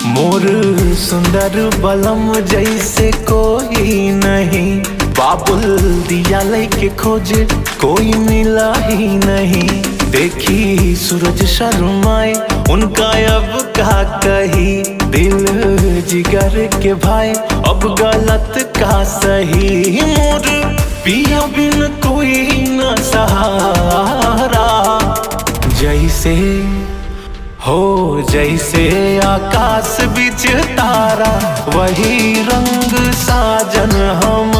मोर सुंदर बलम जैसे कोई नहीं, बाबुल दिया लेके खोजे कोई मिला ही नहीं। देखी सूरज शर्माए उनका अब का कही, दिल जिगर के भाई अब गलत का सही। मोर पिया बिन कोई न सहारा, जैसे हो जैसे आकाश बीच तारा, वही रंग साजन हम